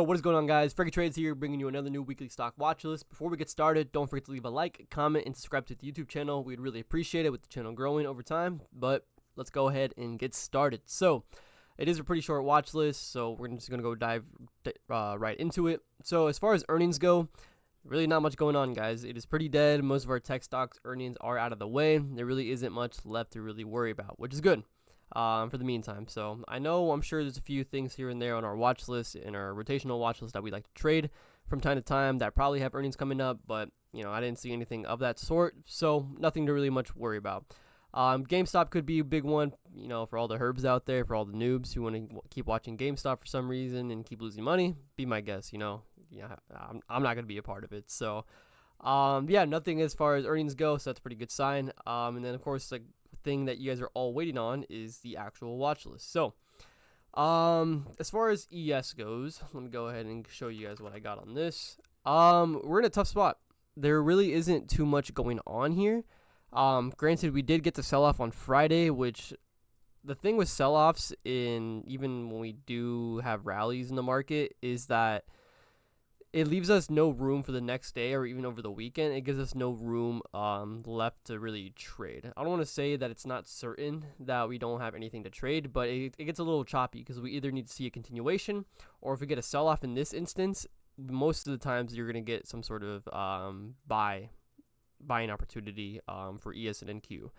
Yo, what is going on, guys? Frankietrades here, bringing you another new weekly stock watch list. Before we get started, don't forget to leave a like, comment, and subscribe to the YouTube channel. We'd really appreciate it with the channel growing over time. But let's go ahead and get started. So it is a pretty short watch list, so we're just gonna go dive right into it. So as far as earnings go, really not much going on, guys. It is pretty dead. Most of our tech stocks earnings are out of the way. There really isn't much left to really worry about, which is good. For the meantime. So I'm sure there's a few things here and there on our watch list and our rotational watch list that we like to trade from time to time that probably have earnings coming up, but I didn't see anything of that sort, so nothing to really much worry about. GameStop could be a big one, for all the herbs out there, for all the noobs who want to keep watching GameStop for some reason and keep losing money. Be my guest, I'm not gonna be a part of it. So nothing as far as earnings go, so that's a pretty good sign. And then of course, like, thing that you guys are all waiting on is the actual watch list. So as far as ES goes, let me go ahead and show you guys what I got on this. We're in a tough spot. There really isn't too much going on here. Granted, we did get the sell-off on Friday, which the thing with sell-offs, in even when we do have rallies in the market, is that it leaves us no room for the next day or even over the weekend. It gives us no room left to really trade. I don't want to say that it's not certain that we don't have anything to trade, but it gets a little choppy because we either need to see a continuation, or if we get a sell-off in this instance, most of the times you're going to get some sort of buying opportunity for ES and NQ.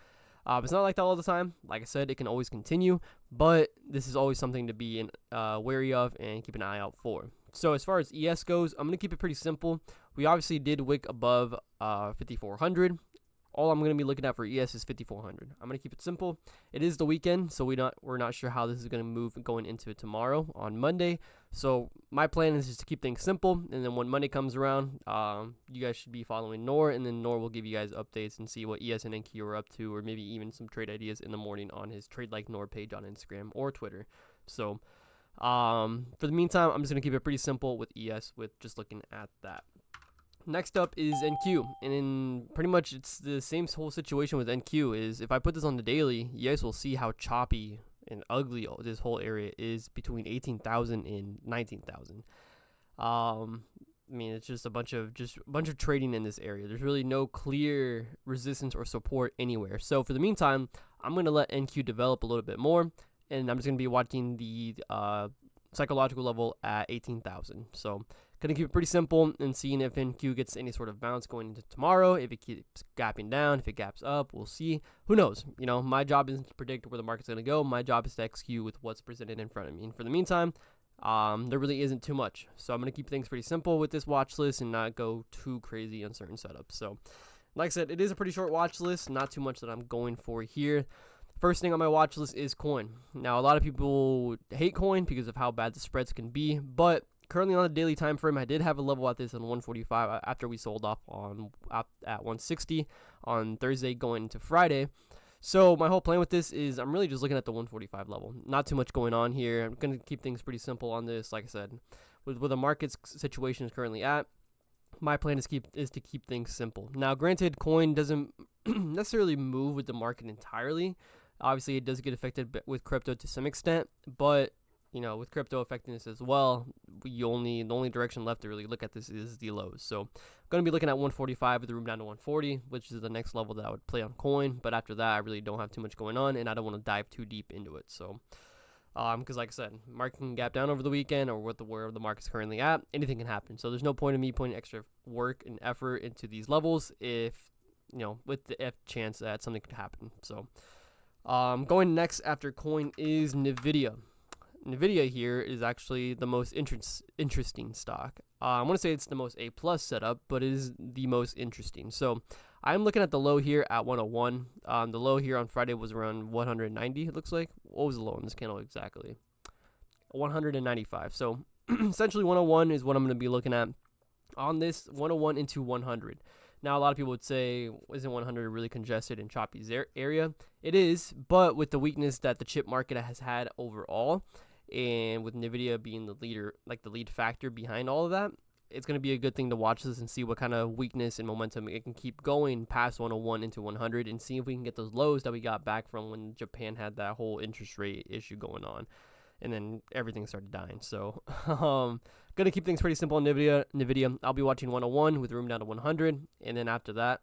It's not like that all the time. Like I said, it can always continue, but this is always something to be wary of and keep an eye out for. So as far as ES goes, I'm going to keep it pretty simple. We obviously did wick above 5,400. All I'm going to be looking at for ES is 5,400. I'm going to keep it simple. It is the weekend, so we're not sure how this is going to move going into tomorrow on Monday. So my plan is just to keep things simple, and then when Monday comes around, you guys should be following Nor, and then Nor will give you guys updates and see what ES and NQ are up to, or maybe even some trade ideas in the morning on his Trade Like Nor page on Instagram or Twitter. So for the meantime, I'm just going to keep it pretty simple with ES, with just looking at that. Next up is NQ, and pretty much it's the same whole situation with NQ. Is if I put this on the daily, you guys will see how choppy and ugly this whole area is between 18,000 and 19,000. It's just a bunch of trading in this area. There's really no clear resistance or support anywhere. So for the meantime, I'm going to let NQ develop a little bit more, and I'm just going to be watching the psychological level at 18,000. So going to keep it pretty simple and seeing if NQ gets any sort of bounce going into tomorrow. If it keeps gapping down, if it gaps up, we'll see. Who knows? My job isn't to predict where the market's going to go. My job is to execute with what's presented in front of me. And for the meantime, there really isn't too much. So I'm going to keep things pretty simple with this watch list and not go too crazy on certain setups. So like I said, it is a pretty short watch list. Not too much that I'm going for here. First thing on my watch list is coin. Now, a lot of people hate coin because of how bad the spreads can be, but currently on the daily time frame, I did have a level at this on 145 after we sold off at 160 on Thursday going into Friday. So my whole plan with this is I'm really just looking at the 145 level. Not too much going on here. I'm going to keep things pretty simple on this. Like I said, with where the market's situation is currently at, my plan is to keep things simple. Now, granted, coin doesn't necessarily move with the market entirely. Obviously, it does get affected with crypto to some extent, but with crypto affecting this as well, the only direction left to really look at this is the lows. So I'm going to be looking at 145 with the room down to 140, which is the next level that I would play on coin. But after that, I really don't have too much going on, and I don't want to dive too deep into it. So because like I said, market can gap down over the weekend, or where the market's currently at, anything can happen. So there's no point in me putting extra work and effort into these levels if, with the chance that something could happen. So going next after coin is NVDA. NVIDIA here is actually the most interesting stock. I want to say it's the most A+ setup, but it is the most interesting. So I'm looking at the low here at 101. The low here on Friday was around 190, it looks like. What was the low in this candle exactly? 195. So essentially 101 is what I'm going to be looking at on this 101 into 100. Now, a lot of people would say, isn't 100 really congested and choppy area? It is, but with the weakness that the chip market has had overall, and with NVIDIA being the leader, like the lead factor behind all of that, it's going to be a good thing to watch this and see what kind of weakness and momentum it can keep going past 101 into 100, and see if we can get those lows that we got back from when Japan had that whole interest rate issue going on, and then everything started dying. So Gonna keep things pretty simple on NVIDIA. I'll be watching 101 with room down to 100. And then after that,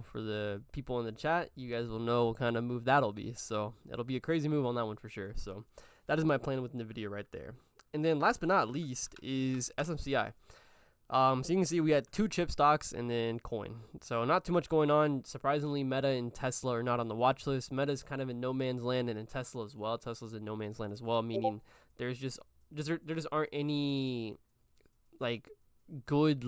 for the people in the chat, you guys will know what kind of move that'll be. So it'll be a crazy move on that one for sure. So that is my plan with NVIDIA right there. And then last but not least is SMCI. So you can see we had 2 chip stocks and then coin. So not too much going on. Surprisingly, Meta and Tesla are not on the watch list. Meta's kind of in no man's land, and in Tesla as well. Tesla's in no man's land as well, meaning there just aren't any like good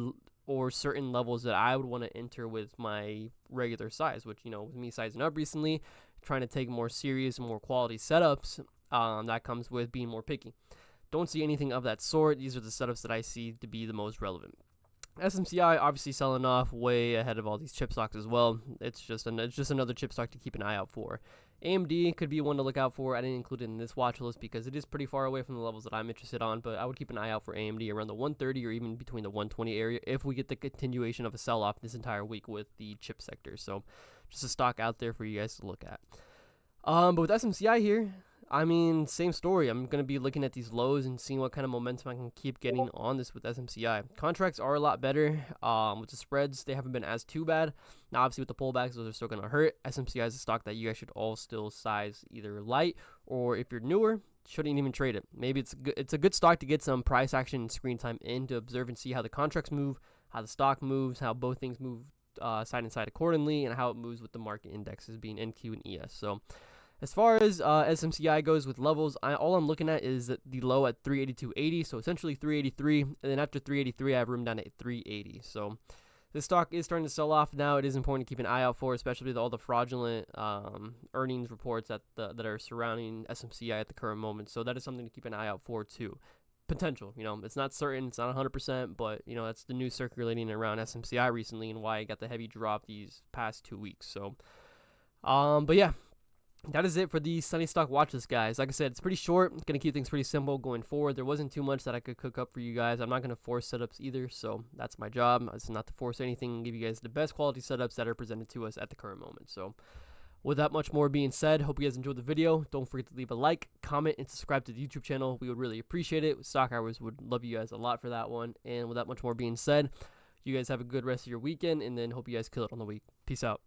or certain levels that I would want to enter with my regular size, which, with me sizing up recently, trying to take more serious and more quality setups, that comes with being more picky. Don't see anything of that sort. These are the setups that I see to be the most relevant. SMCI obviously selling off way ahead of all these chip stocks as well. It's just another chip stock to keep an eye out for. AMD could be one to look out for. I didn't include it in this watch list because it is pretty far away from the levels that I'm interested on, but I would keep an eye out for AMD around the 130 or even between the 120 area if we get the continuation of a sell-off this entire week with the chip sector. So just a stock out there for you guys to look at. But with SMCI here, same story. I'm going to be looking at these lows and seeing what kind of momentum I can keep getting on this with SMCI. Contracts are a lot better. With the spreads, they haven't been as too bad. Now, obviously, with the pullbacks, those are still going to hurt. SMCI is a stock that you guys should all still size either light, or if you're newer, shouldn't even trade it. Maybe it's a good stock to get some price action and screen time in to observe and see how the contracts move, how the stock moves, how both things move side and side accordingly, and how it moves with the market indexes being NQ and ES. So as far as SMCI goes with levels, all I'm looking at is the low at 382.80, so essentially 383, and then after 383, I have room down at 380. So this stock is starting to sell off now. It is important to keep an eye out for, especially with all the fraudulent earnings reports that are surrounding SMCI at the current moment. So that is something to keep an eye out for too. Potential, it's not certain, it's not 100%, but that's the news circulating around SMCI recently and why it got the heavy drop these past 2 weeks. So, but yeah. That is it for the Sunny Stock watch list, guys. Like I said, it's pretty short. It's going to keep things pretty simple going forward. There wasn't too much that I could cook up for you guys. I'm not going to force setups either, so that's my job. It's not to force anything, give you guys the best quality setups that are presented to us at the current moment. So with that much more being said, hope you guys enjoyed the video. Don't forget to leave a like, comment, and subscribe to the YouTube channel. We would really appreciate it. Stock Hours would love you guys a lot for that one. And with that much more being said, you guys have a good rest of your weekend, and then hope you guys kill it on the week. Peace out.